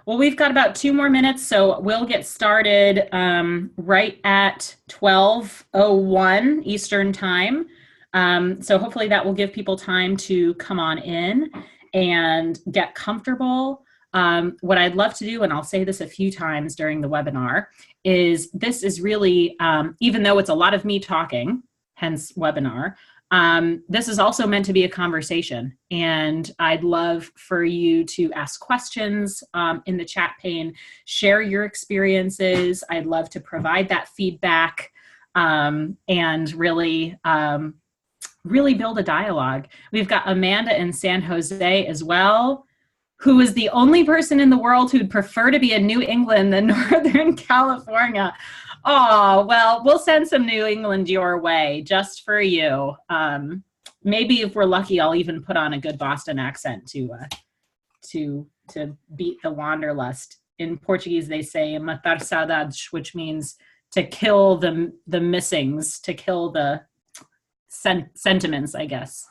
Well, we've got about 2 more minutes, so we'll get started right at 12:01 Eastern Time. So hopefully that will give people time to come on in and get comfortable. What I'd love to do, and I'll say this a few times during the webinar, is this is really, even though it's a lot of me talking, hence webinar, this is also meant to be a conversation, and I'd love for you to ask questions in the chat pane, share your experiences. I'd love to provide that feedback and really, really build a dialogue. We've got Amanda in San Jose as well, who is the only person in the world who'd prefer to be in New England than Northern California. Oh, well, we'll send some New England your way just for you. Maybe if we're lucky, I'll even put on a good Boston accent to beat the wanderlust. In Portuguese, they say matar saudades, which means to kill the missings, to kill the sentiments, I guess.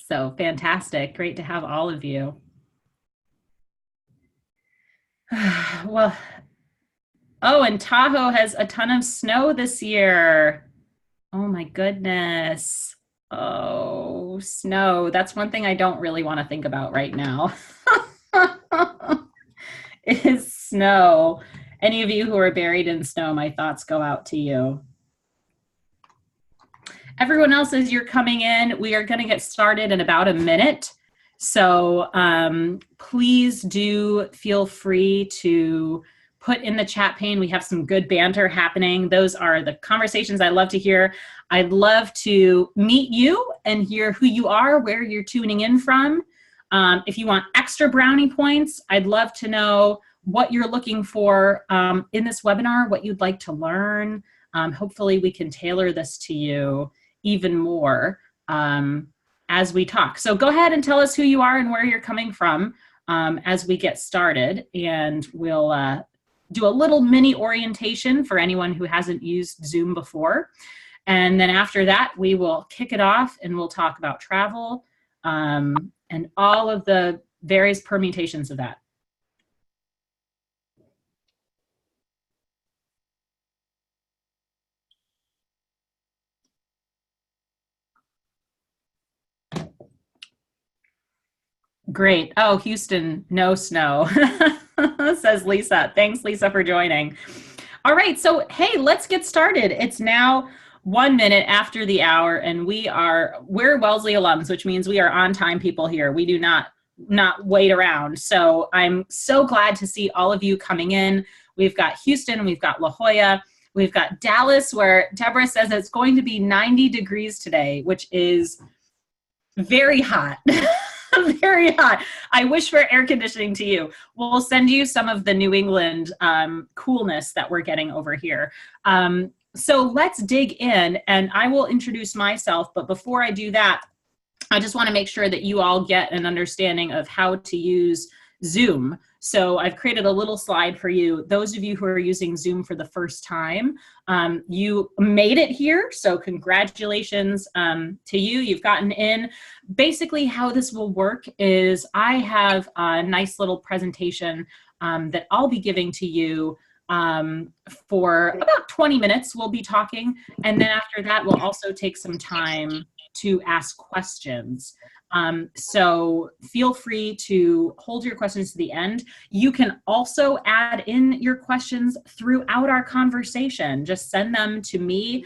So fantastic. Great to have all of you. Well, oh, and Tahoe has a ton of snow this year. Oh my goodness. Oh, snow. That's one thing I don't really want to think about right now. Is snow. Any of you who are buried in snow, my thoughts go out to you. Everyone else, as you're coming in, we are going to get started in about a minute. So please do feel free to put in the chat pane. We have some good banter happening. Those are the conversations I love to hear. I'd love to meet you and hear who you are, where you're tuning in from. If you want extra brownie points, I'd love to know what you're looking for in this webinar, what you'd like to learn. Hopefully we can tailor this to you even more as we talk. So go ahead and tell us who you are and where you're coming from as we get started, and we'll do a little mini orientation for anyone who hasn't used Zoom before. And then after that, we will kick it off and we'll talk about travel and all of the various permutations of that. Great. Oh, Houston, no snow, says Lisa. Thanks, Lisa, for joining. All right, so hey, let's get started. It's now 1 minute after the hour, and we're Wellesley alums, which means we are on time people here. We do not wait around. So I'm so glad to see all of you coming in. We've got Houston, we've got La Jolla, we've got Dallas, where Deborah says it's going to be 90 degrees today, which is very hot. Very hot. I wish for air conditioning to you. We'll send you some of the New England coolness that we're getting over here. So let's dig in, and I will introduce myself. But before I do that, I just want to make sure that you all get an understanding of how to use Zoom. So I've created a little slide for you. Those of you who are using Zoom for the first time, you made it here. So congratulations to you. You've gotten in. Basically how this will work is I have a nice little presentation that I'll be giving to you for about 20 minutes. We'll be talking. And then after that, we'll also take some time to ask questions. So feel free to hold your questions to the end. You can also add in your questions throughout our conversation. Just send them to me.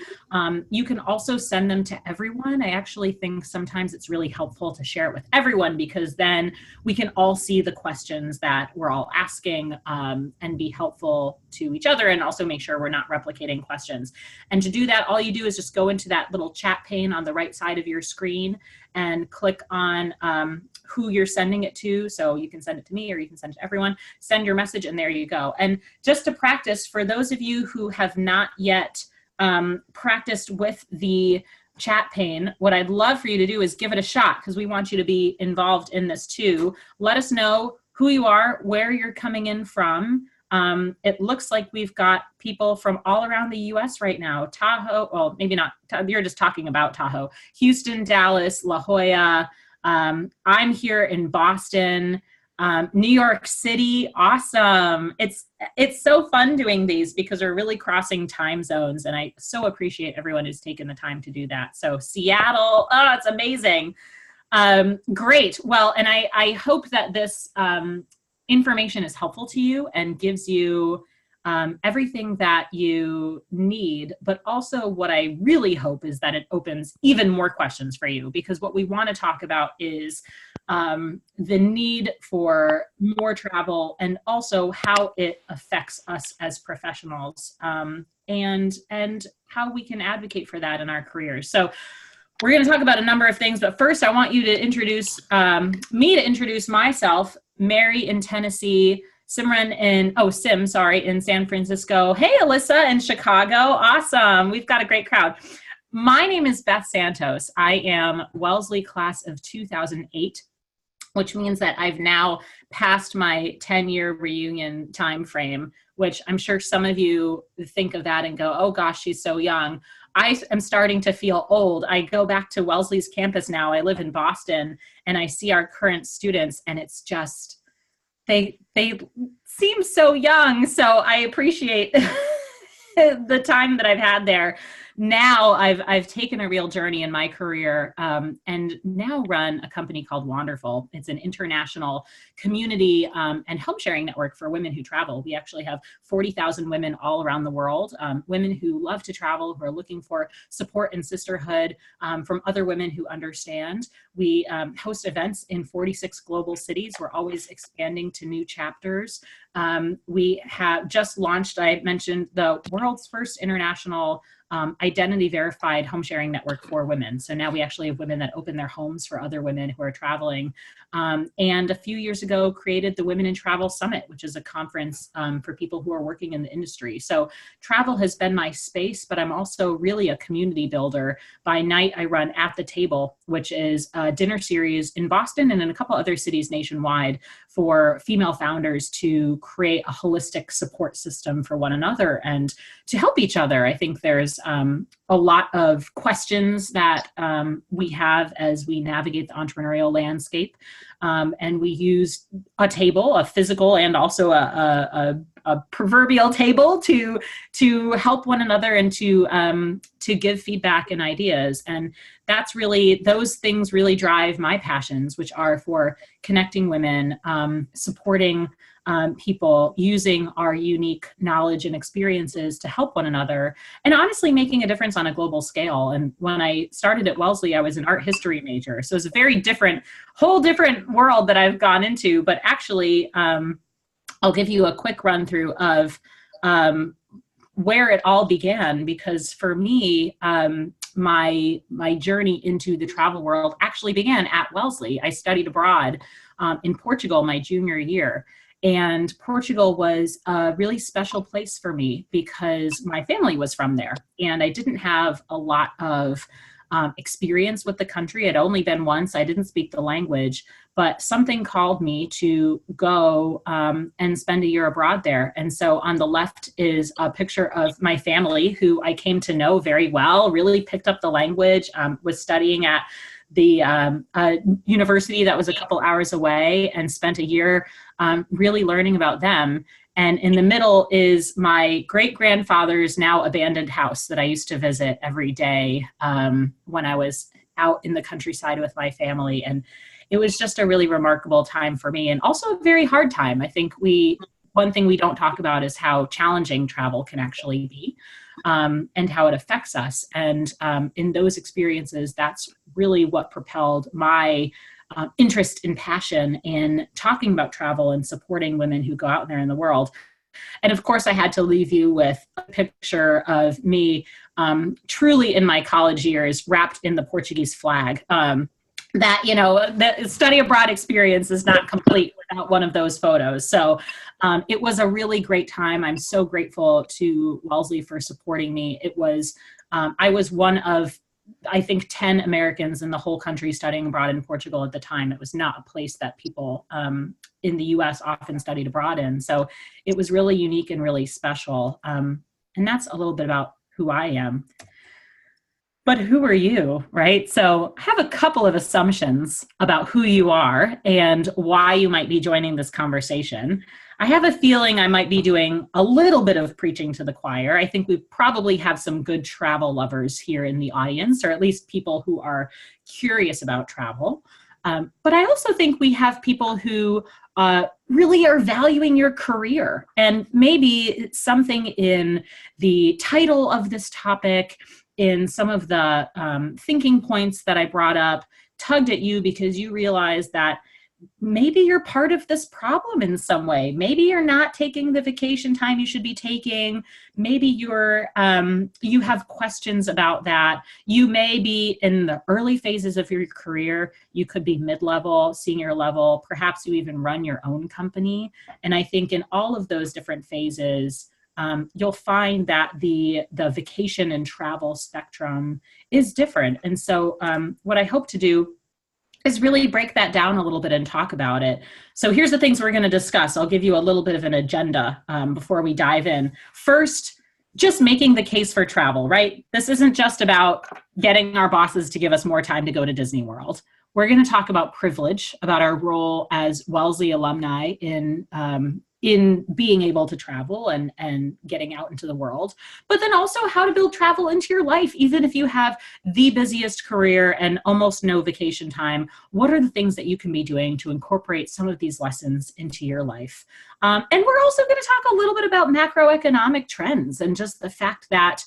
You can also send them to everyone. I actually think sometimes it's really helpful to share it with everyone, because then we can all see the questions that we're all asking and be helpful to each other, and also make sure we're not replicating questions. And to do that, all you do is just go into that little chat pane on the right side of your screen and click on who you're sending it to. So you can send it to me or you can send it to everyone. Send your message and there you go. And just to practice, for those of you who have not yet practiced with the chat pane, what I'd love for you to do is give it a shot, because we want you to be involved in this too. Let us know who you are, where you're coming in from. It looks like we've got people from all around the US right now. Tahoe, well, maybe not, you're just talking about Tahoe. Houston, Dallas, La Jolla, I'm here in Boston. New York City, awesome. It's so fun doing these because we're really crossing time zones, and I so appreciate everyone who's taken the time to do that. So Seattle, oh, it's amazing. Great. Well, and I hope that this information is helpful to you and gives you everything that you need, but also what I really hope is that it opens even more questions for you, because what we want to talk about is the need for more travel and also how it affects us as professionals, and how we can advocate for that in our careers. So we're going to talk about a number of things, but first I want you to introduce me to introduce myself. Mary in Tennessee, Sim, in San Francisco. Hey, Alyssa in Chicago. Awesome. We've got a great crowd. My name is Beth Santos. I am Wellesley class of 2008, which means that I've now passed my 10-year reunion time frame, which I'm sure some of you think of that and go, oh gosh, she's so young. I am starting to feel old. I go back to Wellesley's campus now. I live in Boston, and I see our current students, and it's just, they seem so young. So I appreciate the time that I've had there. Now I've taken a real journey in my career, and now run a company called Wonderful. It's an international community and home sharing network for women who travel. We actually have 40,000 women all around the world, women who love to travel, who are looking for support and sisterhood from other women who understand. We host events in 46 global cities. We're always expanding to new chapters. We have just launched, I mentioned, the world's first international identity verified home sharing network for women. So now we actually have women that open their homes for other women who are traveling. And a few years ago created the Women in Travel Summit, which is a conference for people who are working in the industry. So travel has been my space, but I'm also really a community builder. By night, I run At the Table, which is a dinner series in Boston and in a couple other cities nationwide for female founders to create a holistic support system for one another and to help each other. I think there's a lot of questions that we have as we navigate the entrepreneurial landscape. And we use a table, a physical and also a proverbial table to help one another and to give feedback and ideas. And that's really, those things really drive my passions, which are for connecting women, supporting people, using our unique knowledge and experiences to help one another, and honestly making a difference on a global scale. And when I started at Wellesley, I was an art history major. So it's a very different, whole different world that I've gone into. But actually, I'll give you a quick run through of where it all began, because for me, my journey into the travel world actually began at Wellesley. I studied abroad in Portugal my junior year. And Portugal was a really special place for me because my family was from there. And I didn't have a lot of experience with the country. I'd only been once. I didn't speak the language, but something called me to go and spend a year abroad there. And so on the left is a picture of my family, who I came to know very well, really picked up the language, was studying at the university that was a couple hours away, and spent a year really learning about them. And in the middle is my great-grandfather's now abandoned house that I used to visit every day when I was out in the countryside with my family. And it was just a really remarkable time for me, and also a very hard time. I think one thing we don't talk about is how challenging travel can actually be, and how it affects us. And in those experiences, that's really what propelled my interest and passion in talking about travel and supporting women who go out there in the world. And of course, I had to leave you with a picture of me truly in my college years, wrapped in the Portuguese flag. That, you know, the study abroad experience is not complete without one of those photos. So it was a really great time. I'm so grateful to Wellesley for supporting me. It was, I was one of, I think, 10 Americans in the whole country studying abroad in Portugal at the time. It was not a place that people in the US often studied abroad in. So it was really unique and really special. And that's a little bit about who I am. But who are you, right? So I have a couple of assumptions about who you are and why you might be joining this conversation. I have a feeling I might be doing a little bit of preaching to the choir. I think we probably have some good travel lovers here in the audience, or at least people who are curious about travel. But I also think we have people who really are valuing your career, and maybe something in the title of this topic, in some of the thinking points that I brought up, tugged at you because you realize that maybe you're part of this problem in some way. Maybe you're not taking the vacation time you should be taking. Maybe you have questions about that. You may be in the early phases of your career. You could be mid-level, senior level. Perhaps you even run your own company. And I think in all of those different phases, you'll find that the vacation and travel spectrum is different. And so what I hope to do is really break that down a little bit and talk about it. So here's the things we're going to discuss. I'll give you a little bit of an agenda before we dive in. First, just making the case for travel, right? This isn't just about getting our bosses to give us more time to go to Disney World. We're going to talk about privilege, about our role as Wellesley alumni in being able to travel and getting out into the world, but then also how to build travel into your life. Even if you have the busiest career and almost no vacation time, what are the things that you can be doing to incorporate some of these lessons into your life? And we're also going to talk a little bit about macroeconomic trends and just the fact that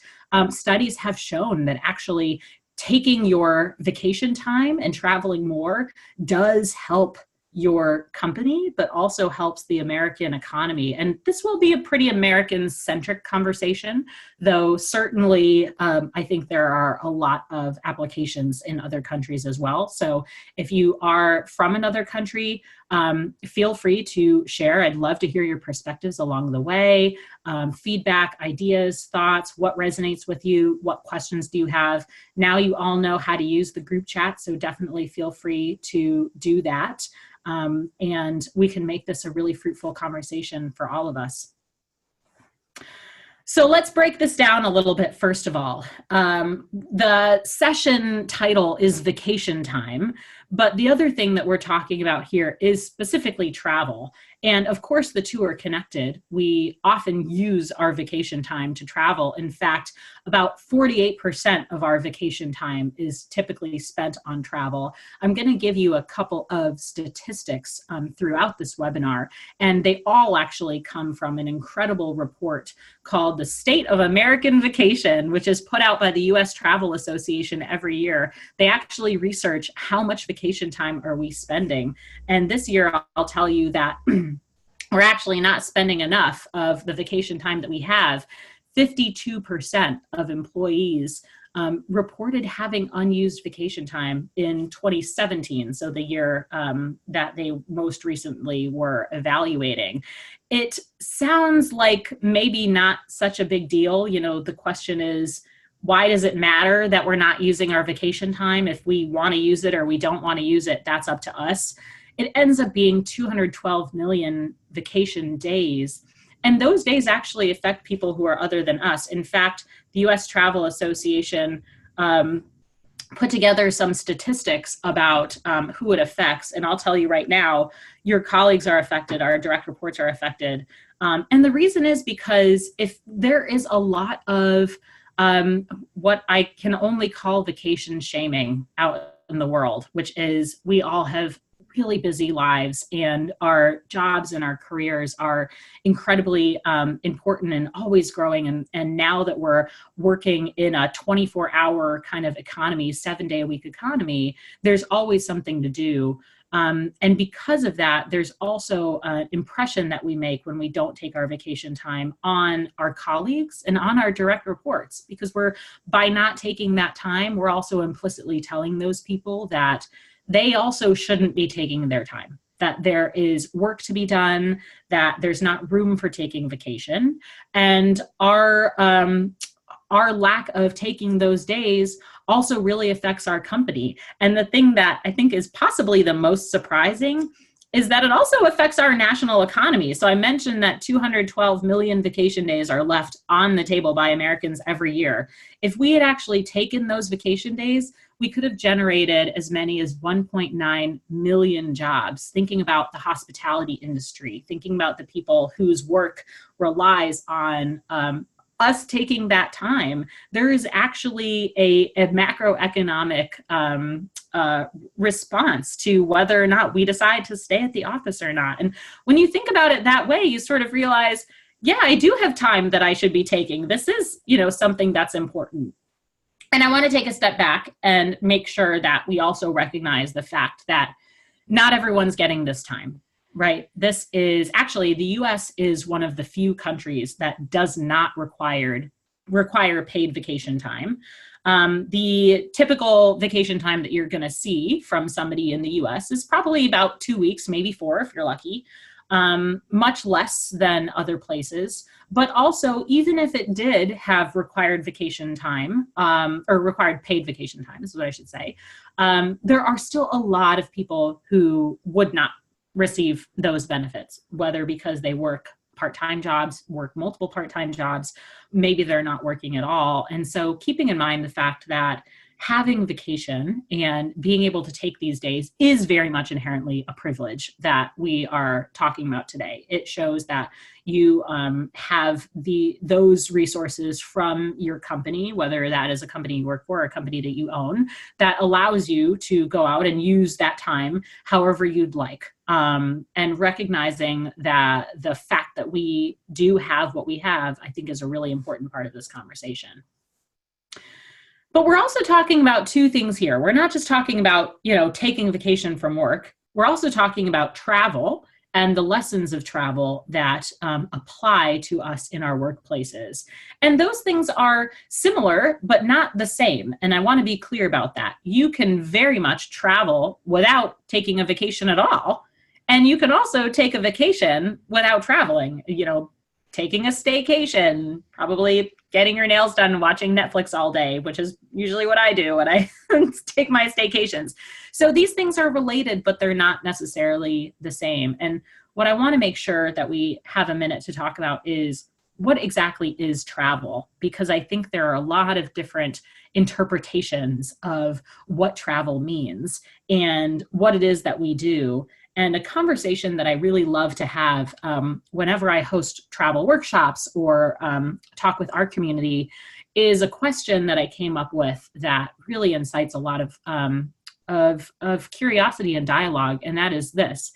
studies have shown that actually taking your vacation time and traveling more does help your company, but also helps the American economy. And this will be a pretty American-centric conversation, though certainly I think there are a lot of applications in other countries as well. So if you are from another country, feel free to share. I'd love to hear your perspectives along the way, feedback, ideas, thoughts, what resonates with you, what questions do you have? Now you all know how to use the group chat, so definitely feel free to do that. And we can make this a really fruitful conversation for all of us. So let's break this down a little bit. First of all, the session title is Vacation Time, but the other thing that we're talking about here is specifically travel. And of course, the two are connected. We often use our vacation time to travel. In fact, about 48% of our vacation time is typically spent on travel. I'm going to give you a couple of statistics throughout this webinar, and they all actually come from an incredible report called The State of American Vacation, which is put out by the U.S. Travel Association every year. They actually research how much vacation time are we spending. And this year, I'll tell you that we're actually not spending enough of the vacation time that we have. 52% of employees reported having unused vacation time in 2017, so the year that they most recently were evaluating. It sounds like maybe not such a big deal. You know, the question is, why does it matter that we're not using our vacation time? If we want to use it or we don't want to use it, that's up to us. It ends up being 212 million vacation days. And those days actually affect people who are other than us. In fact, the U.S. Travel Association put together some statistics about who it affects. And I'll tell you right now, your colleagues are affected, our direct reports are affected. And the reason is because if there is a lot of what I can only call vacation shaming out in the world, which is we all have really busy lives and our jobs and our careers are incredibly important and always growing. And now that we're working in a 24-hour kind of economy, 7-day-a-week economy, there's always something to do. And because of that, there's also an impression that we make when we don't take our vacation time on our colleagues and on our direct reports, because by not taking that time, we're also implicitly telling those people that they also shouldn't be taking their time, that there is work to be done, that there's not room for taking vacation. And our lack of taking those days also really affects our company. And the thing that I think is possibly the most surprising is that it also affects our national economy. So I mentioned that 212 million vacation days are left on the table by Americans every year. If we had actually taken those vacation days, we could have generated as many as 1.9 million jobs. Thinking about the hospitality industry, thinking about the people whose work relies on us taking that time, there is actually a macroeconomic response to whether or not we decide to stay at the office or not. And when you think about it that way, you sort of realize, yeah, I do have time that I should be taking. This is, something that's important. And I want to take a step back and make sure that we also recognize the fact that not everyone's getting this time. Right. This is actually, the US is one of the few countries that does not require paid vacation time. The typical vacation time that you're going to see from somebody in the US is probably about 2 weeks, maybe 4 if you're lucky, much less than other places. But also, even if it did have required vacation time, or required paid vacation time, is what I should say, there are still a lot of people who would not receive those benefits, whether because they work part-time jobs, work multiple part-time jobs, maybe they're not working at all. And so keeping in mind the fact that having vacation and being able to take these days is very much inherently a privilege that we are talking about today. It shows that you have those resources from your company, whether that is a company you work for or a company that you own, that allows you to go out and use that time however you'd like. And recognizing that the fact that we do have what we have, I think is a really important part of this conversation. But we're also talking about two things here. We're not just talking about, taking vacation from work. We're also talking about travel and the lessons of travel that apply to us in our workplaces. And those things are similar, but not the same. And I want to be clear about that. You can very much travel without taking a vacation at all. And you can also take a vacation without traveling, taking a staycation, probably getting your nails done and watching Netflix all day, which is usually what I do when I take my staycations. So these things are related, but they're not necessarily the same. And what I want to make sure that we have a minute to talk about is what exactly is travel? Because I think there are a lot of different interpretations of what travel means and what it is that we do. And a conversation that I really love to have whenever I host travel workshops or talk with our community is a question that I came up with that really incites a lot of curiosity and dialogue. And that is this: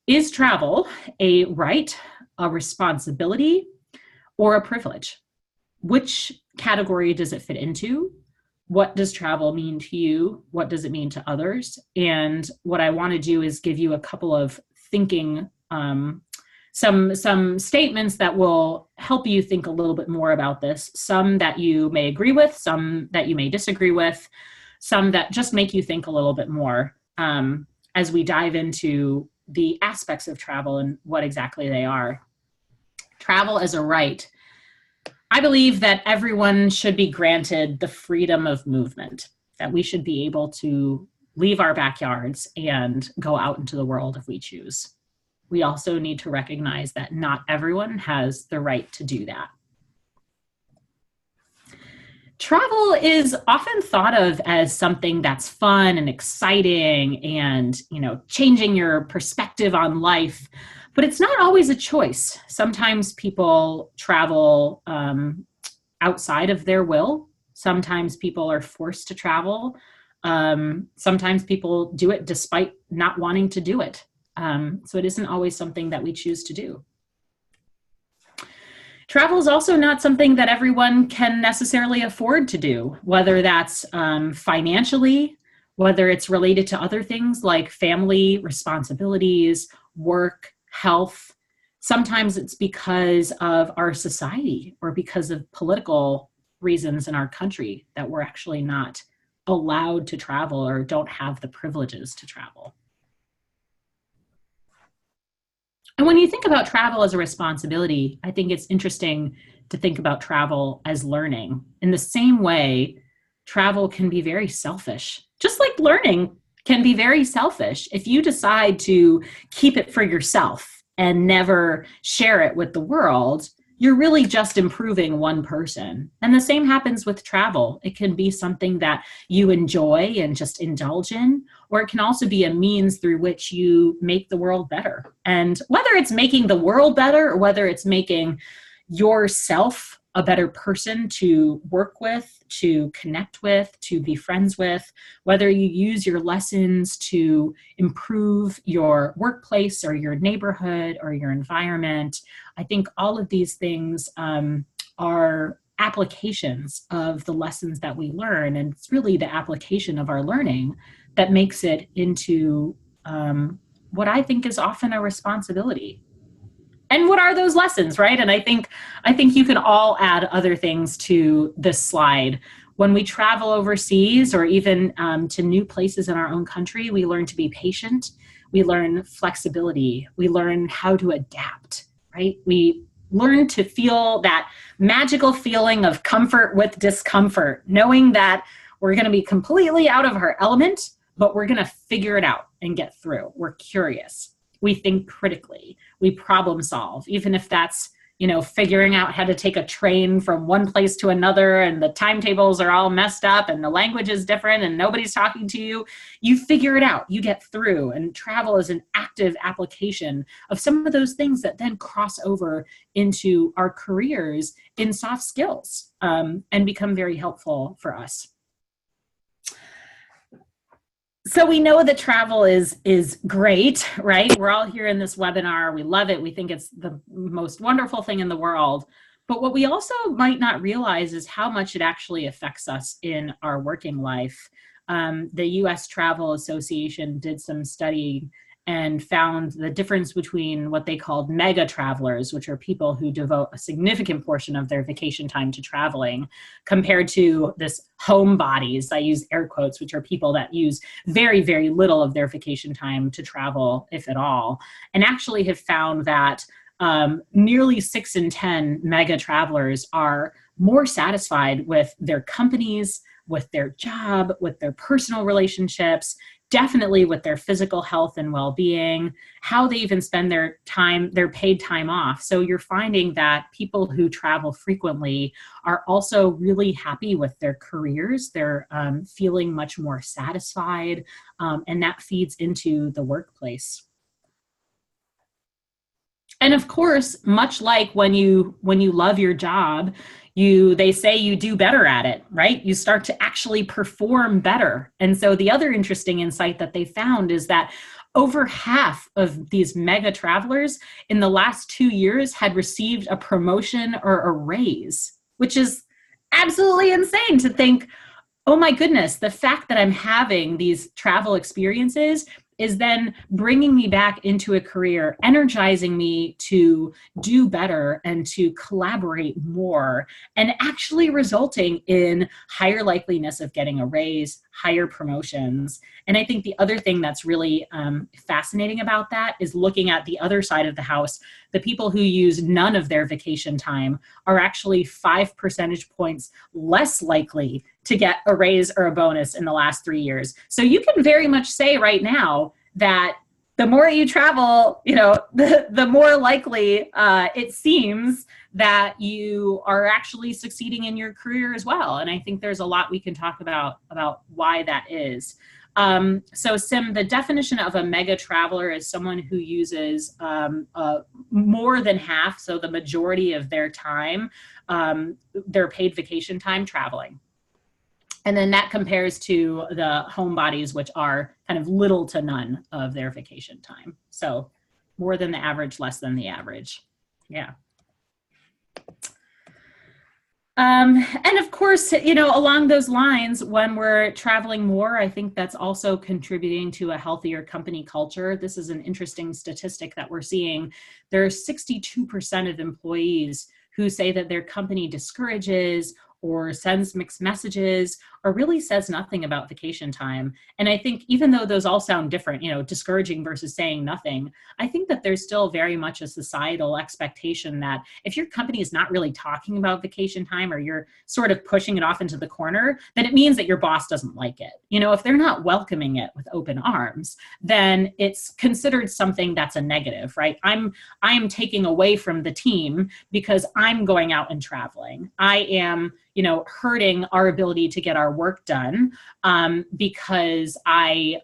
is travel a right, a responsibility, or a privilege? Which category does it fit into? What does travel mean to you? What does it mean to others? And what I want to do is give you a couple of thinking, some statements that will help you think a little bit more about this. Some that you may agree with, some that you may disagree with, some that just make you think a little bit more as we dive into the aspects of travel and what exactly they are. Travel as a right. I believe that everyone should be granted the freedom of movement, that we should be able to leave our backyards and go out into the world if we choose. We also need to recognize that not everyone has the right to do that. Travel is often thought of as something that's fun and exciting and, changing your perspective on life. But it's not always a choice. Sometimes people travel outside of their will. Sometimes people are forced to travel. Sometimes people do it despite not wanting to do it. So it isn't always something that we choose to do. Travel is also not something that everyone can necessarily afford to do, whether that's financially, whether it's related to other things like family responsibilities, work, health. Sometimes it's because of our society or because of political reasons in our country that we're actually not allowed to travel or don't have the privileges to travel. And when you think about travel as a responsibility, I think it's interesting to think about travel as learning. In the same way, travel can be very selfish, just like learning can be very selfish. If you decide to keep it for yourself and never share it with the world, you're really just improving one person. And the same happens with travel. It can be something that you enjoy and just indulge in, or it can also be a means through which you make the world better. And whether it's making the world better or whether it's making yourself a better person to work with, to connect with, to be friends with, whether you use your lessons to improve your workplace or your neighborhood or your environment, I think all of these things are applications of the lessons that we learn. And it's really the application of our learning that makes it into what I think is often a responsibility. And what are those lessons, right? And I think you can all add other things to this slide. When we travel overseas or even to new places in our own country, we learn to be patient. We learn flexibility. We learn how to adapt, right? We learn to feel that magical feeling of comfort with discomfort, knowing that we're going to be completely out of our element, but we're going to figure it out and get through. We're curious. We think critically, we problem solve, even if that's, figuring out how to take a train from one place to another and the timetables are all messed up and the language is different and nobody's talking to you. You figure it out, you get through, and travel is an active application of some of those things that then cross over into our careers in soft skills and become very helpful for us. So we know that travel is great, right? We're all here in this webinar. We love it. We think it's the most wonderful thing in the world. But what we also might not realize is how much it actually affects us in our working life. The U.S. Travel Association did some study and found the difference between what they called mega travelers, which are people who devote a significant portion of their vacation time to traveling, compared to this homebodies, I use air quotes, which are people that use very, very little of their vacation time to travel, if at all, and actually have found that nearly 6 in 10 mega travelers are more satisfied with their companies, with their job, with their personal relationships, definitely with their physical health and well-being, how they even spend their time, their paid time off. So you're finding that people who travel frequently are also really happy with their careers. They're feeling much more satisfied, and that feeds into the workplace. And of course, much like when you love your job, they say you do better at it, right? You start to actually perform better. And so the other interesting insight that they found is that over half of these mega travelers in the last 2 years had received a promotion or a raise, which is absolutely insane to think, oh my goodness, the fact that I'm having these travel experiences is then bringing me back into a career, energizing me to do better and to collaborate more, and actually resulting in higher likeliness of getting a raise, higher promotions. And I think the other thing that's really fascinating about that is looking at the other side of the house. The people who use none of their vacation time are actually 5 percentage points less likely to get a raise or a bonus in the last 3 years. So you can very much say right now that the more you travel, the more likely it seems that you are actually succeeding in your career as well. And I think there's a lot we can talk about why that is. So Sim, the definition of a mega traveler is someone who uses more than half, so the majority of their time, their paid vacation time traveling. And then that compares to the homebodies, which are kind of little to none of their vacation time. So more than the average, less than the average. Yeah. And of course, along those lines, when we're traveling more, I think that's also contributing to a healthier company culture. This is an interesting statistic that we're seeing. There are 62% of employees who say that their company discourages or sends mixed messages or really says nothing about vacation time. And I think even though those all sound different, discouraging versus saying nothing, I think that there's still very much a societal expectation that if your company is not really talking about vacation time, or you're sort of pushing it off into the corner, then it means that your boss doesn't like it. If they're not welcoming it with open arms, then it's considered something that's a negative, right? I'm taking away from the team because I'm going out and traveling. I am, hurting our ability to get our work done because I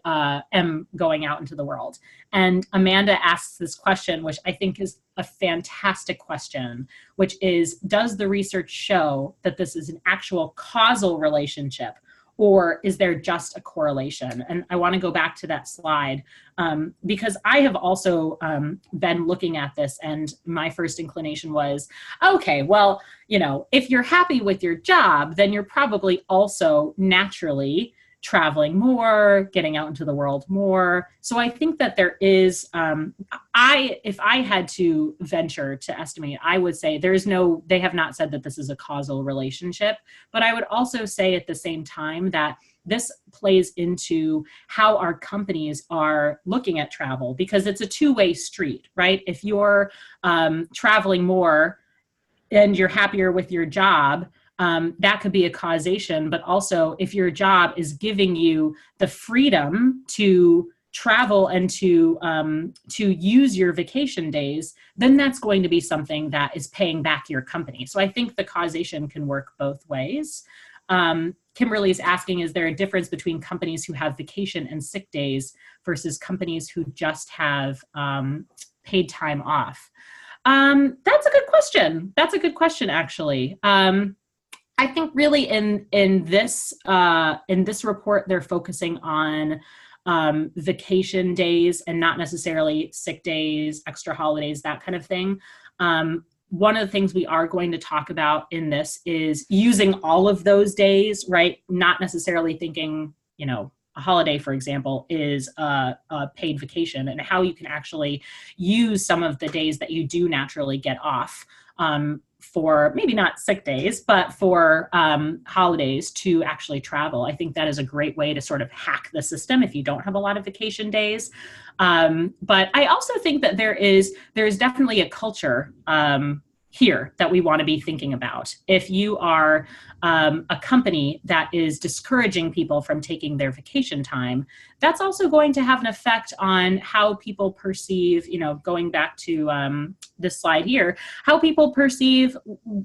am going out into the world. And Amanda asks this question, which I think is a fantastic question, which is, does the research show that this is an actual causal relationship, or is there just a correlation? And I want to go back to that slide because I have also been looking at this, and my first inclination was, okay, well, if you're happy with your job, then you're probably also naturally traveling more, getting out into the world more. So I think that there is, if I had to venture to estimate, I would say they have not said that this is a causal relationship, but I would also say at the same time that this plays into how our companies are looking at travel, because it's a two-way street, right? If you're traveling more and you're happier with your job, that could be a causation. But also, if your job is giving you the freedom to travel and to use your vacation days, then that's going to be something that is paying back your company. So I think the causation can work both ways. Kimberly is asking, is there a difference between companies who have vacation and sick days versus companies who just have paid time off? That's a good question. That's a good question, actually. I think really in this report, they're focusing on vacation days and not necessarily sick days, extra holidays, that kind of thing. One of the things we are going to talk about in this is using all of those days, right? Not necessarily thinking, a holiday, for example, is a paid vacation, and how you can actually use some of the days that you do naturally get off for maybe not sick days, but for holidays to actually travel. I think that is a great way to sort of hack the system if you don't have a lot of vacation days. But I also think that there's definitely a culture here that we want to be thinking about. If you are a company that is discouraging people from taking their vacation time, that's also going to have an effect on how people perceive, going back to this slide here, how people perceive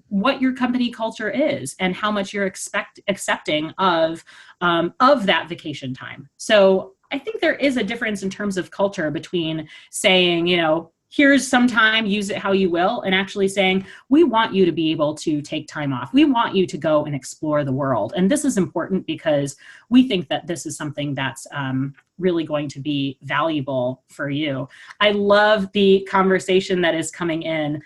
what your company culture is and how much you're accepting of that vacation time. So I think there is a difference in terms of culture between saying, here's some time, use it how you will, and actually saying, we want you to be able to take time off. We want you to go and explore the world. And this is important because we think that this is something that's really going to be valuable for you. I love the conversation that is coming in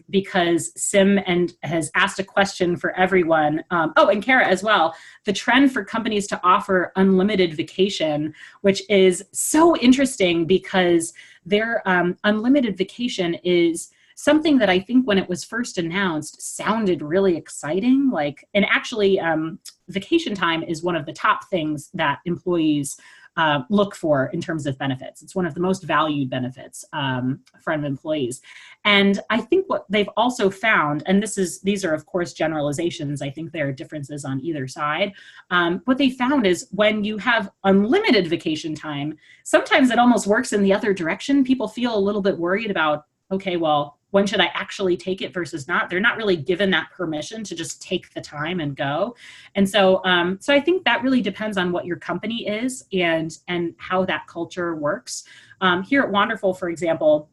because Sim has asked a question for everyone. And Kara as well. The trend for companies to offer unlimited vacation, which is so interesting because their unlimited vacation is something that I think when it was first announced sounded really exciting. And actually vacation time is one of the top things that employees look for in terms of benefits. It's one of the most valued benefits from employees. And I think what they've also found, and these are of course generalizations, I think there are differences on either side. What they found is when you have unlimited vacation time, sometimes it almost works in the other direction. People feel a little bit worried about, okay, well, when should I actually take it versus not? They're not really given that permission to just take the time and go. And so I think that really depends on what your company is and how that culture works. Here at Wonderful, for example,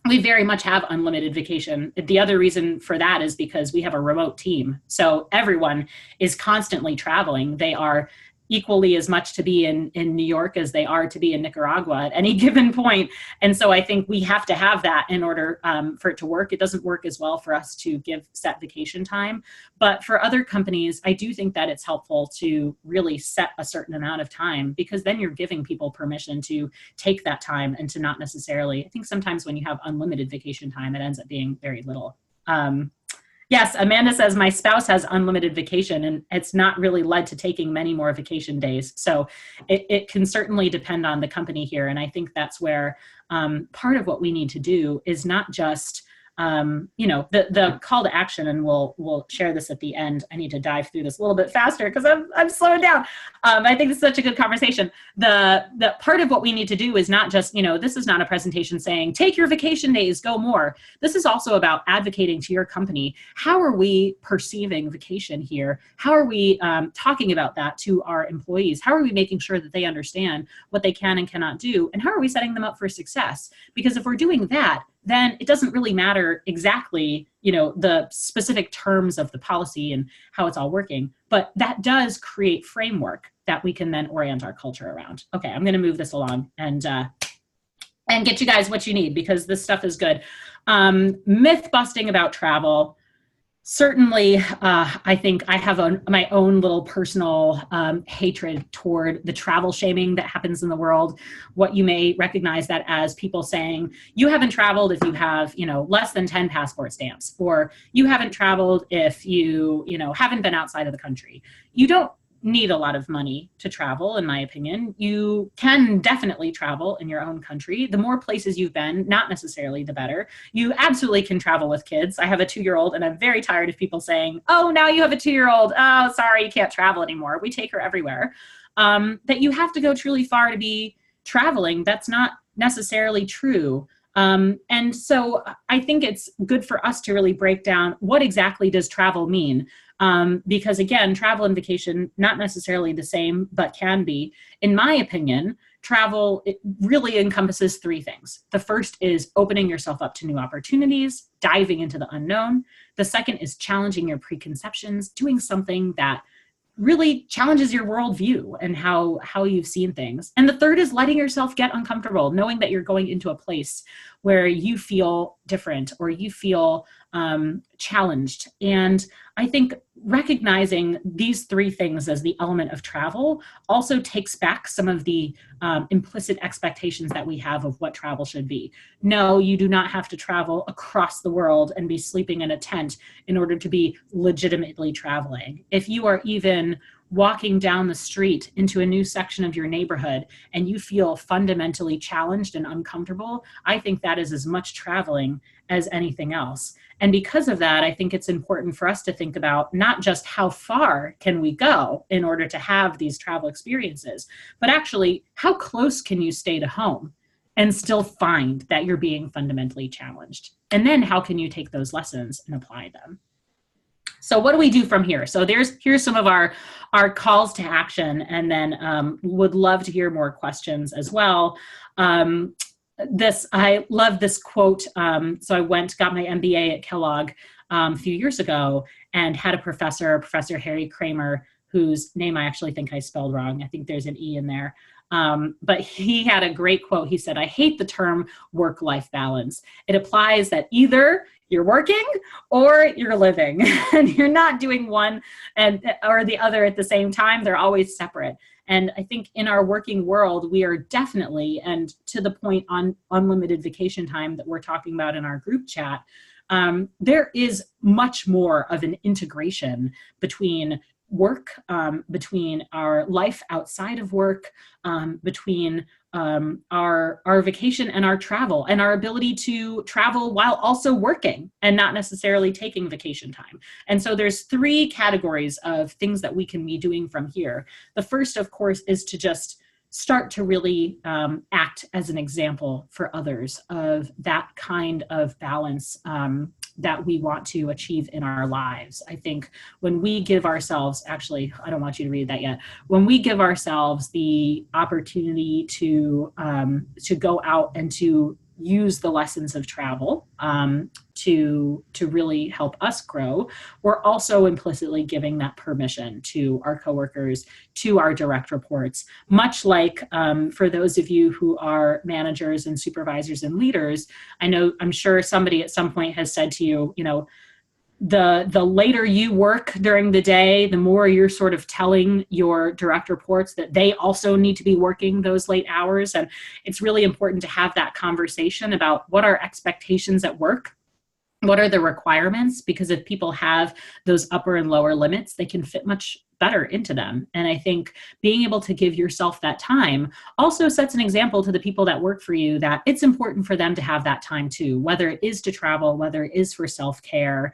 we very much have unlimited vacation. The other reason for that is because we have a remote team. So everyone is constantly traveling. They are equally as much to be in New York as they are to be in Nicaragua at any given point. And so I think we have to have that in order for it to work. It doesn't work as well for us to give set vacation time. But for other companies, I do think that it's helpful to really set a certain amount of time, because then you're giving people permission to take that time and to not necessarily, I think sometimes when you have unlimited vacation time, it ends up being very little. Yes, Amanda says my spouse has unlimited vacation and it's not really led to taking many more vacation days. So it can certainly depend on the company here. And I think that's where part of what we need to do is not just the call to action, and we'll share this at the end. I need to dive through this a little bit faster because I'm slowing down. I think this is such a good conversation. The part of what we need to do is not just, this is not a presentation saying, take your vacation days, go more. This is also about advocating to your company. How are we perceiving vacation here? How are we talking about that to our employees? How are we making sure that they understand what they can and cannot do? And how are we setting them up for success? Because if we're doing that, then it doesn't really matter exactly, the specific terms of the policy and how it's all working, but that does create framework that we can then orient our culture around. Okay, I'm going to move this along and get you guys what you need, because this stuff is good. Myth busting about travel. Certainly, I think I have my own little personal hatred toward the travel shaming that happens in the world. What you may recognize that as people saying, you haven't traveled if you have, less than 10 passport stamps, or you haven't traveled if you, haven't been outside of the country. You don't need a lot of money to travel, in my opinion. You can definitely travel in your own country. The more places you've been, not necessarily the better. You absolutely can travel with kids. I have a 2-year-old, and I'm very tired of people saying, oh, now you have a 2-year-old. Oh, sorry, you can't travel anymore. We take her everywhere. That you have to go truly far to be traveling. That's not necessarily true. And so I think it's good for us to really break down what exactly does travel mean. Because again, travel and vacation, not necessarily the same, but can be. In my opinion, travel, it really encompasses 3 things. The first is opening yourself up to new opportunities, diving into the unknown. The second is challenging your preconceptions, doing something that really challenges your worldview and how you've seen things. And the third is letting yourself get uncomfortable, knowing that you're going into a place where you feel different or you feel challenged. And I think recognizing these 3 things as the element of travel also takes back some of the implicit expectations that we have of what travel should be. No, you do not have to travel across the world and be sleeping in a tent in order to be legitimately traveling. If you are even walking down the street into a new section of your neighborhood and you feel fundamentally challenged and uncomfortable, I think that is as much traveling as anything else. And because of that, I think it's important for us to think about not just how far can we go in order to have these travel experiences, but actually how close can you stay to home and still find that you're being fundamentally challenged? And then how can you take those lessons and apply them? So what do we do from here? So here's some of our calls to action, and then would love to hear more questions as well. I love this quote. So I got my MBA at Kellogg a few years ago and had a Professor Harry Kramer, whose name I actually think I spelled wrong. I think there's an E in there. But he had a great quote. He said, I hate the term work-life balance. It applies that either you're working or you're living and you're not doing one or the other at the same time. They're always separate. And I think in our working world, we are definitely, and to the point on unlimited vacation time that we're talking about in our group chat, there is much more of an integration between work, between our life outside of work, between our vacation and our travel, and our ability to travel while also working and not necessarily taking vacation time. And so there's 3 categories of things that we can be doing from here. The first, of course, is to just start to really act as an example for others of that kind of balance that we want to achieve in our lives. I think when we give ourselves, actually, I don't want you to read that yet. When we give ourselves the opportunity to go out and to use the lessons of travel to really help us grow, we're also implicitly giving that permission to our coworkers, to our direct reports. Much like for those of you who are managers and supervisors and leaders, I'm sure somebody at some point has said to you, the later you work during the day, the more you're sort of telling your direct reports that they also need to be working those late hours. And it's really important to have that conversation about what our expectations at work What are the requirements? Because if people have those upper and lower limits, they can fit much better into them. And I think being able to give yourself that time also sets an example to the people that work for you that it's important for them to have that time too, whether it is to travel, whether it is for self-care.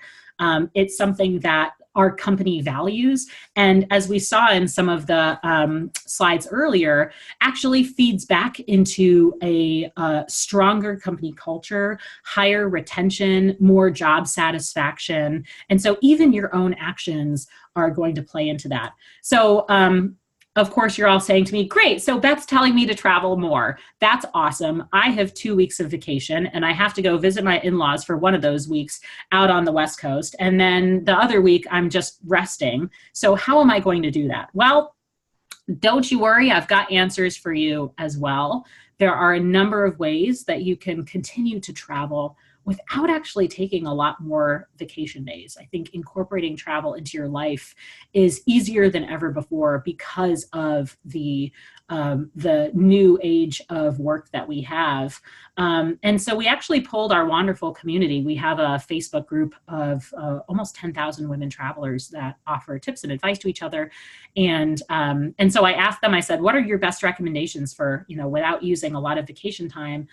It's something that our company values. And as we saw in some of the slides earlier, actually feeds back into a stronger company culture, higher retention, more job satisfaction. And so even your own actions are going to play into that. So of course, you're all saying to me, great, so Beth's telling me to travel more. That's awesome. I have 2 weeks of vacation and I have to go visit my in-laws for one of those weeks out on the West Coast. And then the other week, I'm just resting. So how am I going to do that? Well, don't you worry, I've got answers for you as well. There are a number of ways that you can continue to travel without actually taking a lot more vacation days. I think incorporating travel into your life is easier than ever before because of the new age of work that we have. And so we actually polled our wonderful community. We have a Facebook group of almost 10,000 women travelers that offer tips and advice to each other. And so I asked them, I said, what are your best recommendations for, without using a lot of vacation time,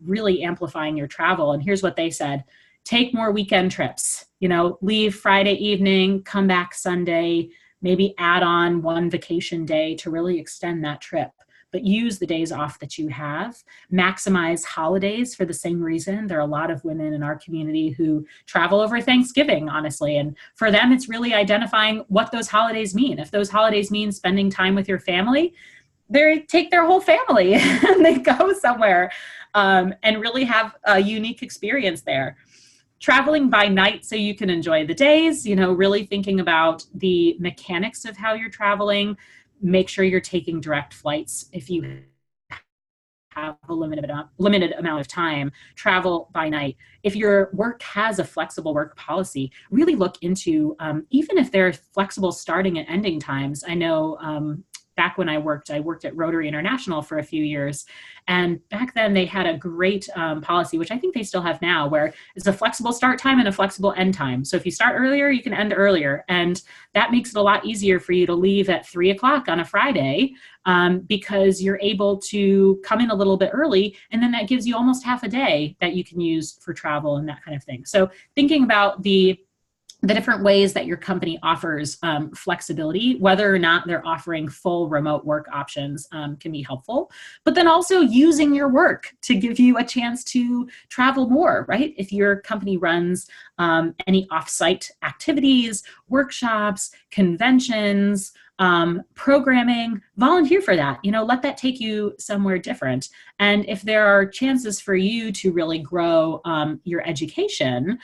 really amplifying your travel? And here's what they said: take more weekend trips, leave Friday evening, come back Sunday, maybe add on one vacation day to really extend that trip, but use the days off that you have. Maximize holidays for the same reason. There are a lot of women in our community who travel over Thanksgiving, honestly. And for them, it's really identifying what those holidays mean. If those holidays mean spending time with your family, they take their whole family and they go somewhere and really have a unique experience there. Traveling by night so you can enjoy the days, really thinking about the mechanics of how you're traveling. Make sure you're taking direct flights. If you have a limited amount of time, travel by night. If your work has a flexible work policy, really look into, even if they're flexible starting and ending times. I know back when I worked at Rotary International for a few years. And back then they had a great policy, which I think they still have now, where it's a flexible start time and a flexible end time. So if you start earlier, you can end earlier. And that makes it a lot easier for you to leave at 3 o'clock on a Friday because you're able to come in a little bit early. And then that gives you almost half a day that you can use for travel and that kind of thing. So thinking about the different ways that your company offers flexibility, whether or not they're offering full remote work options can be helpful. But then also using your work to give you a chance to travel more, right? If your company runs any offsite activities, workshops, conventions, programming, volunteer for that. Let that take you somewhere different. And if there are chances for you to really grow your education,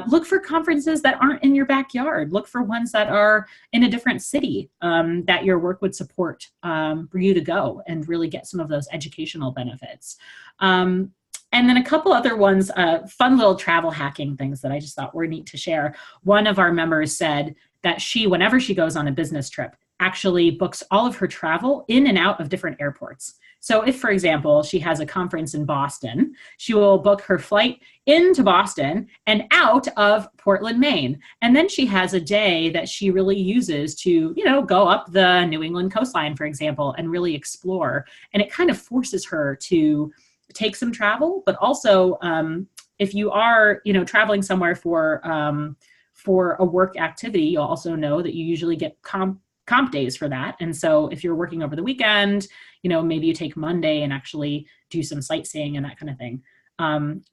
look for conferences that aren't in your backyard. Look for ones that are in a different city that your work would support for you to go and really get some of those educational benefits. And then a couple other ones, fun little travel hacking things that I just thought were neat to share. One of our members said that whenever she goes on a business trip, actually books all of her travel in and out of different airports. So if, for example, she has a conference in Boston, she will book her flight into Boston and out of Portland, Maine. And then she has a day that she really uses to, go up the New England coastline, for example, and really explore. And it kind of forces her to take some travel, but also if you are, traveling somewhere for a work activity, you'll also know that you usually get comp days for that. And so if you're working over the weekend, maybe you take Monday and actually do some sightseeing and that kind of thing.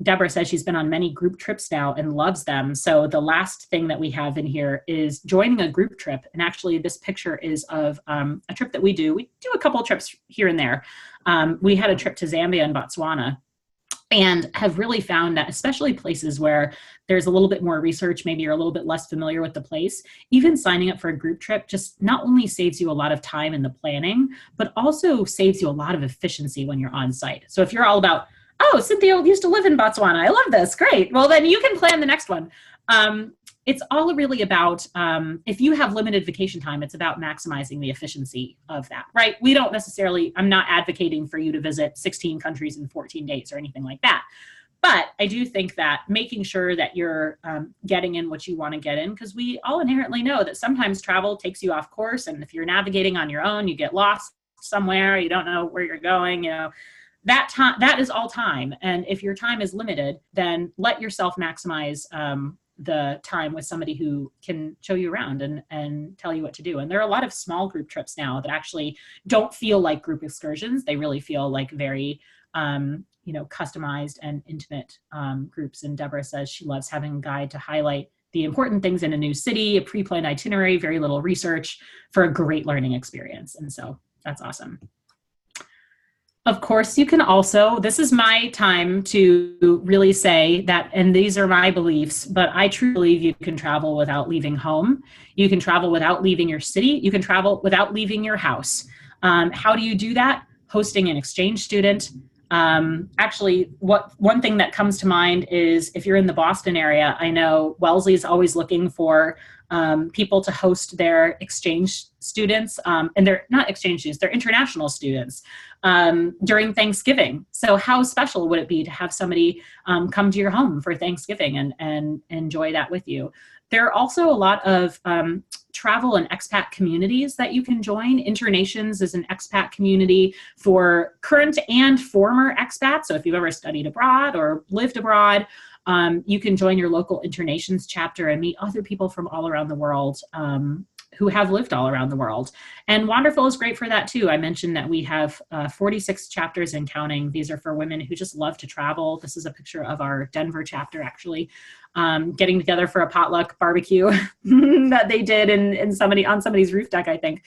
Deborah says she's been on many group trips now and loves them. So the last thing that we have in here is joining a group trip. And actually this picture is of a trip that we do. We do a couple of trips here and there. We had a trip to Zambia and Botswana, and have really found that especially places where there's a little bit more research, maybe you're a little bit less familiar with the place, even signing up for a group trip just not only saves you a lot of time in the planning, but also saves you a lot of efficiency when you're on site. So if you're all about, oh, Cynthia used to live in Botswana, I love this, great. Well, then you can plan the next one. It's all really about, if you have limited vacation time, it's about maximizing the efficiency of that, right? We don't necessarily, I'm not advocating for you to visit 16 countries in 14 days or anything like that. But I do think that making sure that you're getting in what you want to get in, because we all inherently know that sometimes travel takes you off course. And if you're navigating on your own, you get lost somewhere, you don't know where you're going, that time, that is all time. And if your time is limited, then let yourself maximize the time with somebody who can show you around and tell you what to do. And there are a lot of small group trips now that actually don't feel like group excursions. They really feel like very customized and intimate groups. And Deborah says she loves having a guide to highlight the important things in a new city, a pre-planned itinerary, very little research for a great learning experience. And so that's awesome. Of course, you can also, this is my time to really say that, and these are my beliefs, but I truly believe you can travel without leaving home. You can travel without leaving your city. You can travel without leaving your house. How do you do that? Hosting an exchange student. Actually, one thing that comes to mind is if you're in the Boston area, I know Wellesley is always looking for people to host their exchange students, and they're not exchange students, they're international students during Thanksgiving. So how special would it be to have somebody come to your home for Thanksgiving and enjoy that with you? There are also a lot of travel and expat communities that you can join. Internations is an expat community for current and former expats. So if you've ever studied abroad or lived abroad, you can join your local Internations chapter and meet other people from all around the world who have lived all around the world. And Wonderful is great for that too. I mentioned that we have 46 chapters and counting. These are for women who just love to travel. This is a picture of our Denver chapter, actually, getting together for a potluck barbecue that they did on somebody's roof deck, I think.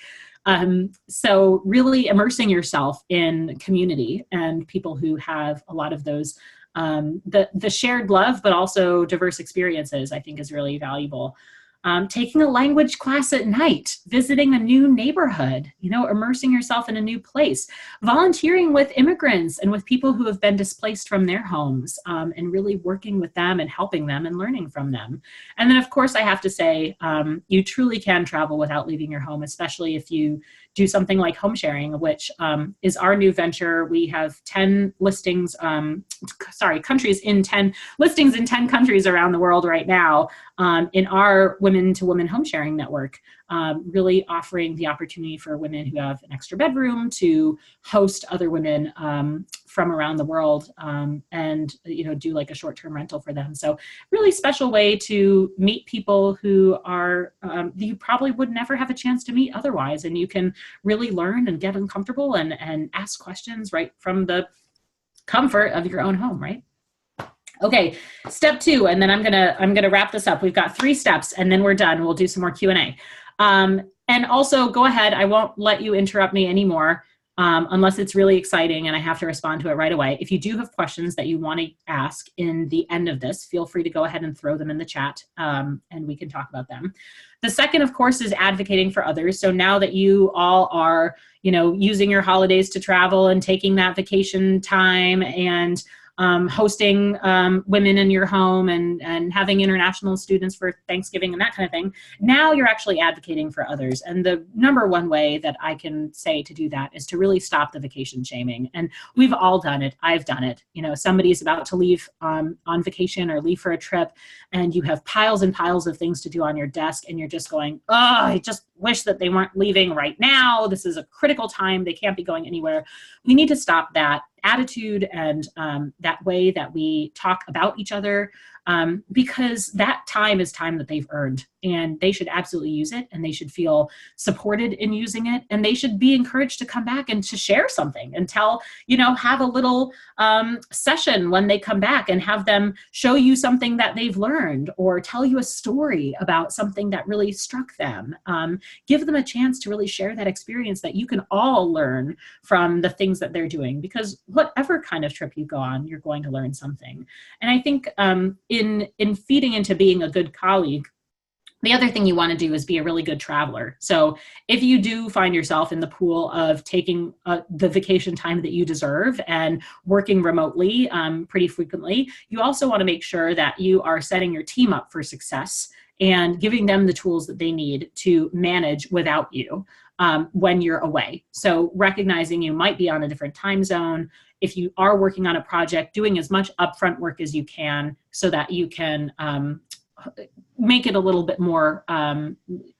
So really immersing yourself in community and people who have a lot of those the shared love, but also diverse experiences, I think is really valuable. Taking a language class at night, visiting a new neighborhood, immersing yourself in a new place, volunteering with immigrants and with people who have been displaced from their homes, and really working with them and helping them and learning from them. And then, of course, I have to say, you truly can travel without leaving your home, especially if you do something like home sharing, which is our new venture. We have 10 listings, countries in 10 listings in 10 countries around the world right now in our Women to Women home sharing network, really offering the opportunity for women who have an extra bedroom to host other women from around the world and do like a short-term rental for them. So really special way to meet people who are you probably would never have a chance to meet otherwise, and you can really learn and get uncomfortable and ask questions right from the comfort of your own home, right? Okay, step 2, and then I'm gonna wrap this up. We've got 3 steps, and then we're done. We'll do some more Q&A. And also, go ahead. I won't let you interrupt me anymore unless it's really exciting and I have to respond to it right away. If you do have questions that you want to ask in the end of this, feel free to go ahead and throw them in the chat, and we can talk about them. The second, of course, is advocating for others. So now that you all are, using your holidays to travel and taking that vacation time and hosting women in your home and having international students for Thanksgiving and that kind of thing, now you're actually advocating for others. And the number one way that I can say to do that is to really stop the vacation shaming. And we've all done it. I've done it. Somebody's about to leave on vacation or leave for a trip, and you have piles and piles of things to do on your desk, and you're just going, oh, I just wish that they weren't leaving right now. This is a critical time. They can't be going anywhere. We need to stop that attitude and that way that we talk about each other, because that time is time that they've earned, and they should absolutely use it, and they should feel supported in using it, and they should be encouraged to come back and to share something and tell, have a little session when they come back and have them show you something that they've learned or tell you a story about something that really struck them. Give them a chance to really share that experience that you can all learn from the things that they're doing, because whatever kind of trip you go on, you're going to learn something. And I think in feeding into being a good colleague, the other thing you want to do is be a really good traveler. So if you do find yourself in the pool of taking the vacation time that you deserve and working remotely pretty frequently, you also want to make sure that you are setting your team up for success and giving them the tools that they need to manage without you when you're away. So recognizing you might be on a different time zone if you are working on a project, doing as much upfront work as you can so that you can make it a little bit more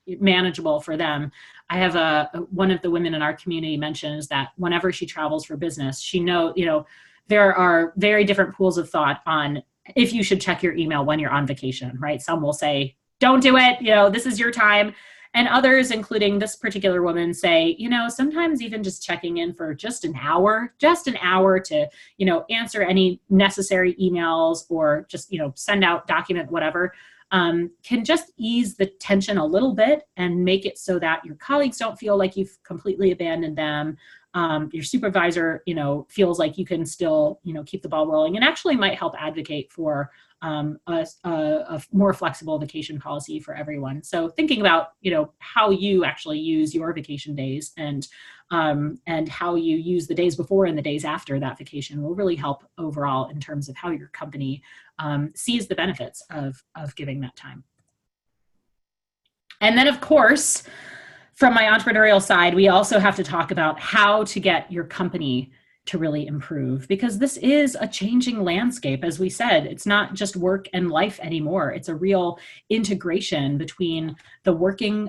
manageable for them. I have one of the women in our community mentions that whenever she travels for business, she there are very different pools of thought on if you should check your email when you're on vacation, right? Some will say, don't do it, this is your time. And others, including this particular woman, say, sometimes even just checking in for just an hour to, answer any necessary emails or just, send out document, whatever, can just ease the tension a little bit and make it so that your colleagues don't feel like you've completely abandoned them. Your supervisor, feels like you can still, keep the ball rolling, and actually might help advocate for a more flexible vacation policy for everyone. So thinking about, how you actually use your vacation days and how you use the days before and the days after that vacation will really help overall in terms of how your company sees the benefits of giving that time. And then, of course, from my entrepreneurial side, we also have to talk about how to get your company to really improve, because this is a changing landscape. As we said, it's not just work and life anymore. It's a real integration between the working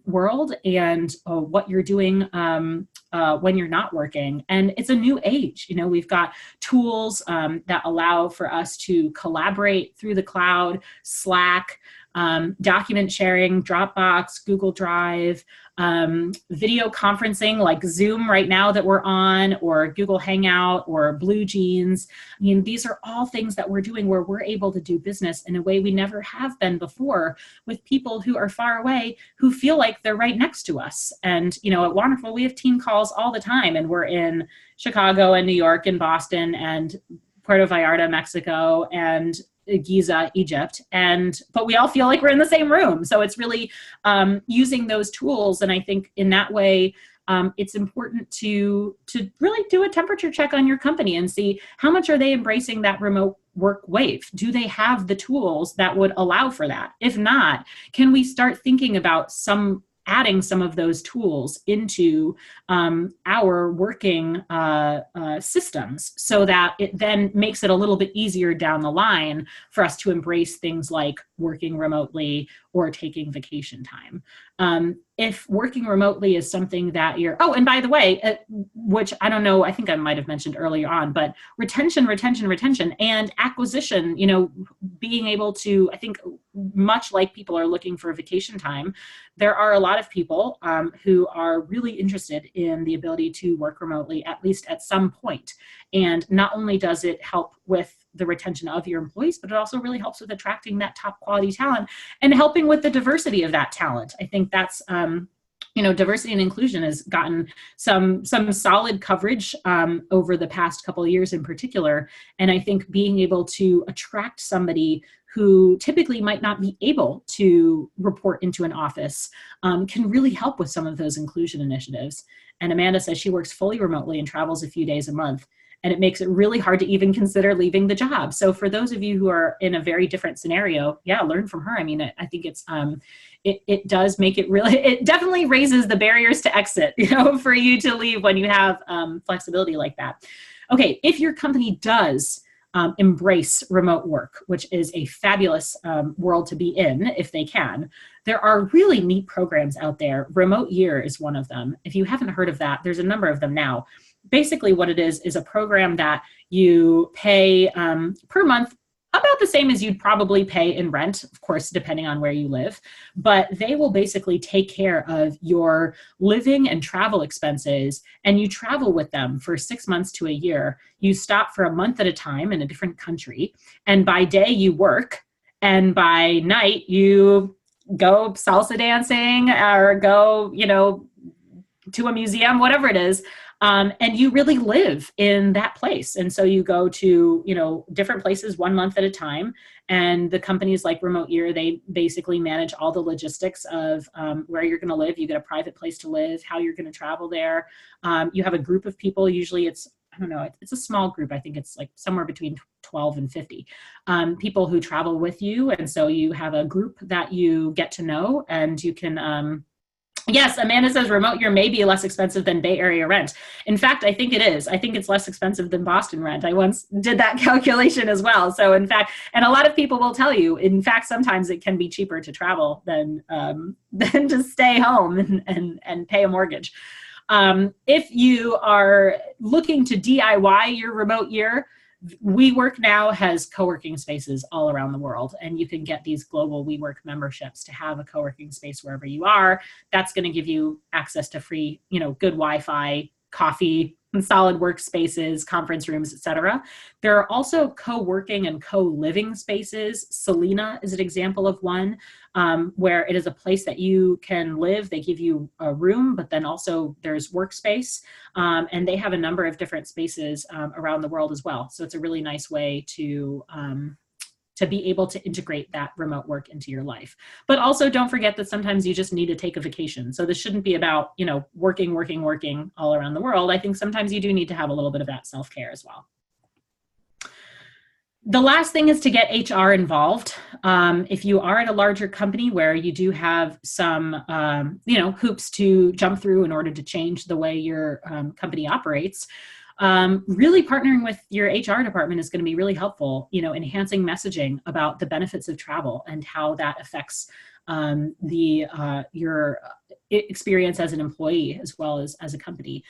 world and what you're doing when you're not working. And it's a new age. We've got tools that allow for us to collaborate through the cloud, Slack, document sharing, Dropbox, Google Drive, video conferencing like Zoom right now that we're on, or Google Hangout or Blue Jeans. These are all things that we're doing where we're able to do business in a way we never have been before with people who are far away who feel like they're right next to us. And, at Wonderful, we have team calls all the time, and we're in Chicago and New York and Boston and Puerto Vallarta, Mexico, and Giza, Egypt, but we all feel like we're in the same room. So it's really using those tools. And I think in that way, it's important to really do a temperature check on your company and see how much are they embracing that remote work wave. Do they have the tools that would allow for that? If not, can we start thinking about adding some of those tools into our working systems so that it then makes it a little bit easier down the line for us to embrace things like working remotely or taking vacation time. If working remotely is something that and by the way, which I don't know, I think I might have mentioned earlier on, but retention, and acquisition, being able to, I think much like people are looking for vacation time, there are a lot of people who are really interested in the ability to work remotely, at least at some point. And not only does it help with the retention of your employees, but it also really helps with attracting that top quality talent and helping with the diversity of that talent. I think that's, diversity and inclusion has gotten some solid coverage over the past couple of years in particular. And I think being able to attract somebody who typically might not be able to report into an office can really help with some of those inclusion initiatives. And Amanda says she works fully remotely and travels a few days a month, and it makes it really hard to even consider leaving the job. So for those of you who are in a very different scenario, learn from her. I mean, I think it's, it does make it really, it definitely raises the barriers to exit, for you to leave when you have flexibility like that. Okay, if your company does embrace remote work, which is a fabulous world to be in if they can, there are really neat programs out there. Remote Year is one of them. If you haven't heard of that, there's a number of them now. Basically what it is a program that you pay per month about the same as you'd probably pay in rent, of course, depending on where you live, but they will basically take care of your living and travel expenses, and you travel with them for 6 months to a year. You stop for a month at a time in a different country, and by day you work, and by night you go salsa dancing or go, to a museum, whatever it is. And you really live in that place. And so you go to, different places 1 month at a time. And the companies like Remote Year, they basically manage all the logistics of where you're going to live. You get a private place to live, how you're going to travel there. You have a group of people. Usually it's a small group. I think it's like somewhere between 12 and 50 people who travel with you. And so you have a group that you get to know, and you can Yes, Amanda says remote year may be less expensive than Bay Area rent. In fact, I think it is. I think it's less expensive than Boston rent. I once did that calculation as well. So in fact, and a lot of people will tell you, in fact, sometimes it can be cheaper to travel than than to stay home and pay a mortgage. If you are looking to DIY your remote year, WeWork now has co-working spaces all around the world, and you can get these global WeWork memberships to have a co-working space wherever you are. That's going to give you access to free, good Wi-Fi, coffee, and solid workspaces, conference rooms, etc. There are also co-working and co-living spaces. Selena is an example of one, where it is a place that you can live. They give you a room, but then also there's workspace, and they have a number of different spaces around the world as well. So it's a really nice way to be able to integrate that remote work into your life. But also don't forget that sometimes you just need to take a vacation. So this shouldn't be about, working all around the world. I think sometimes you do need to have a little bit of that self-care as well. The last thing is to get HR involved. If you are at a larger company where you do have some, hoops to jump through in order to change the way your company operates, really partnering with your HR department is going to be really helpful, enhancing messaging about the benefits of travel and how that affects your experience as an employee as well as a company.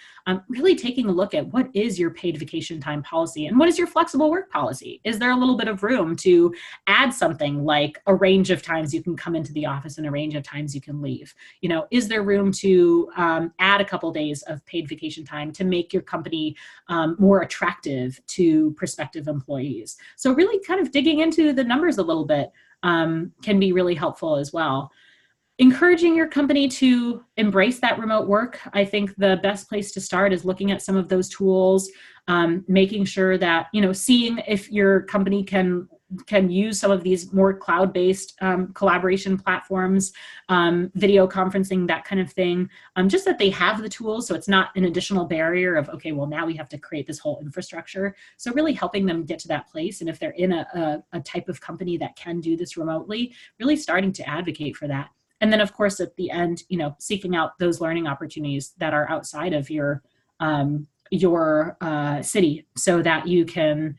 Really taking a look at what is your paid vacation time policy and what is your flexible work policy. Is there a little bit of room to add something like a range of times you can come into the office and a range of times you can leave? Is there room to add a couple days of paid vacation time to make your company more attractive to prospective employees? So really kind of digging into the numbers a little bit can be really helpful as well. Encouraging your company to embrace that remote work. I think the best place to start is looking at some of those tools, making sure that, seeing if your company can use some of these more cloud-based collaboration platforms, video conferencing, that kind of thing, just that they have the tools so it's not an additional barrier of, okay, well, now we have to create this whole infrastructure. So really helping them get to that place. And if they're in a type of company that can do this remotely, really starting to advocate for that. And then, of course, at the end, seeking out those learning opportunities that are outside of your city so that you can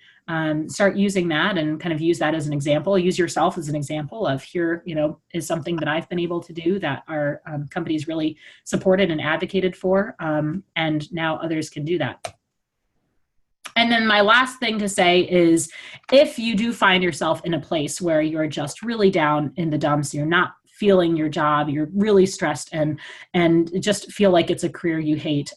start using that and kind of use that as an example, use yourself as an example of here, is something that I've been able to do that our companies really supported and advocated for, and now others can do that. And then my last thing to say is if you do find yourself in a place where you're just really down in the dumps, you're not feeling your job, you're really stressed and just feel like it's a career you hate,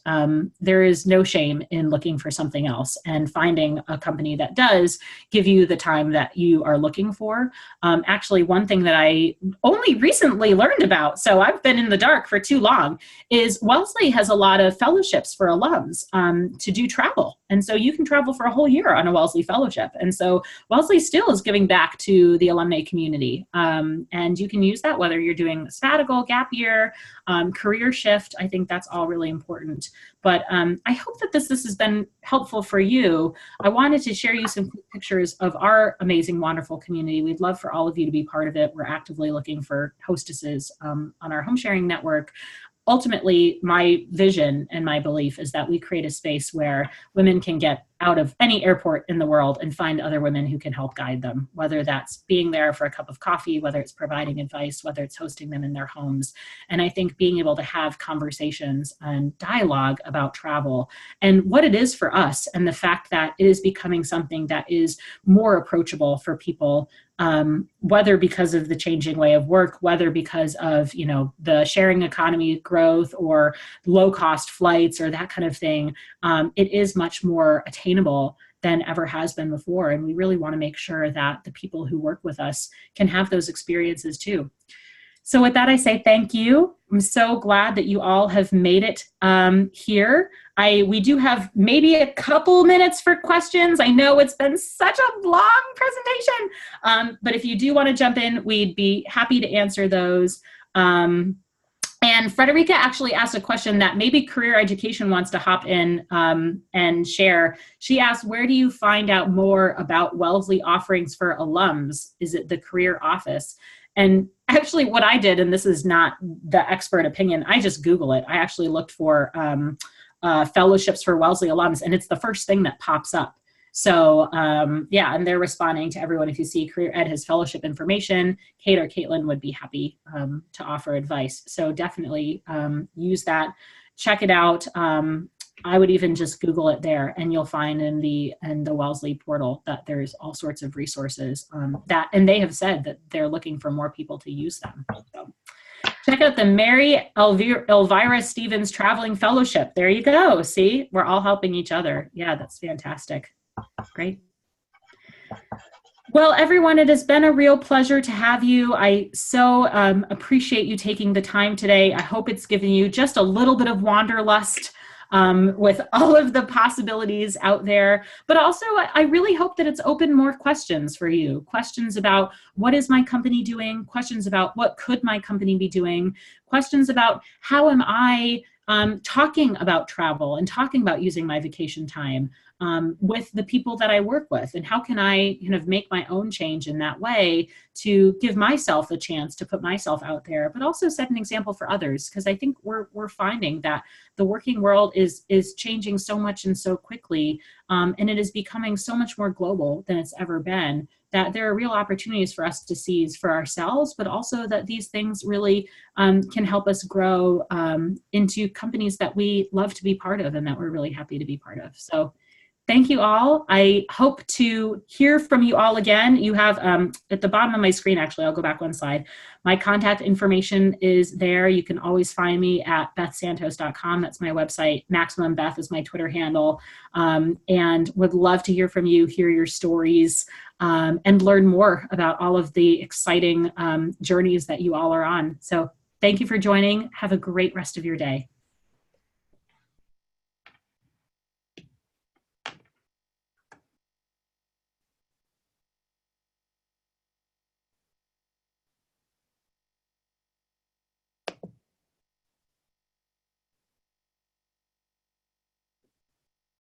there is no shame in looking for something else and finding a company that does give you the time that you are looking for. Actually, one thing that I only recently learned about, so I've been in the dark for too long, is Wellesley has a lot of fellowships for alums to do travel. And so you can travel for a whole year on a Wellesley fellowship. And so Wellesley still is giving back to the alumni community. And you can use that whether you're doing sabbatical, gap year, career shift. I think that's all really important. But I hope that this has been helpful for you. I wanted to share you some pictures of our amazing, wonderful community. We'd love for all of you to be part of it. We're actively looking for hostesses on our home sharing network. Ultimately, my vision and my belief is that we create a space where women can get out of any airport in the world and find other women who can help guide them, whether that's being there for a cup of coffee, whether it's providing advice, whether it's hosting them in their homes. And I think being able to have conversations and dialogue about travel and what it is for us and the fact that it is becoming something that is more approachable for people, whether because of the changing way of work, whether because of, the sharing economy growth or low cost flights or that kind of thing, it is much more attainable than ever has been before. And we really want to make sure that the people who work with us can have those experiences too. So with that, I say thank you. I'm so glad that you all have made it here. We do have maybe a couple minutes for questions. I know it's been such a long presentation, but if you do want to jump in, we'd be happy to answer those. And Frederica actually asked a question that maybe Career Education wants to hop in and share. She asked, where do you find out more about Wellesley offerings for alums? Is it the career office? And actually what I did, and this is not the expert opinion, I just Google it. I actually looked for fellowships for Wellesley alums, and it's the first thing that pops up. So yeah, and they're responding to everyone. If you see Career Ed has fellowship information, Kate or Caitlin would be happy to offer advice. So definitely use that, check it out. I would even just Google it there, and you'll find in the Wellesley portal that there's all sorts of resources that, and they have said that they're looking for more people to use them. So check out the Mary Elvira Stevens Traveling Fellowship. There you go. See, we're all helping each other. Yeah, that's fantastic. Great. Well, everyone, it has been a real pleasure to have you. I so appreciate you taking the time today. I hope it's given you just a little bit of wanderlust with all of the possibilities out there. But also, I really hope that it's opened more questions for you. Questions about what is my company doing? Questions about what could my company be doing? Questions about how am I talking about travel and talking about using my vacation time with the people that I work with, and how can I kind of make my own change in that way to give myself a chance to put myself out there, but also set an example for others. Because I think we're finding that the working world is changing so much and so quickly, and it is becoming so much more global than it's ever been, that there are real opportunities for us to seize for ourselves, but also that these things really can help us grow into companies that we love to be part of and that we're really happy to be part of. So thank you all. I hope to hear from you all again. You have at the bottom of my screen, actually, I'll go back one slide. My contact information is there. You can always find me at bethsantos.com. That's my website. Maximum Beth is my Twitter handle. And would love to hear from you, hear your stories, and learn more about all of the exciting journeys that you all are on. So thank you for joining. Have a great rest of your day.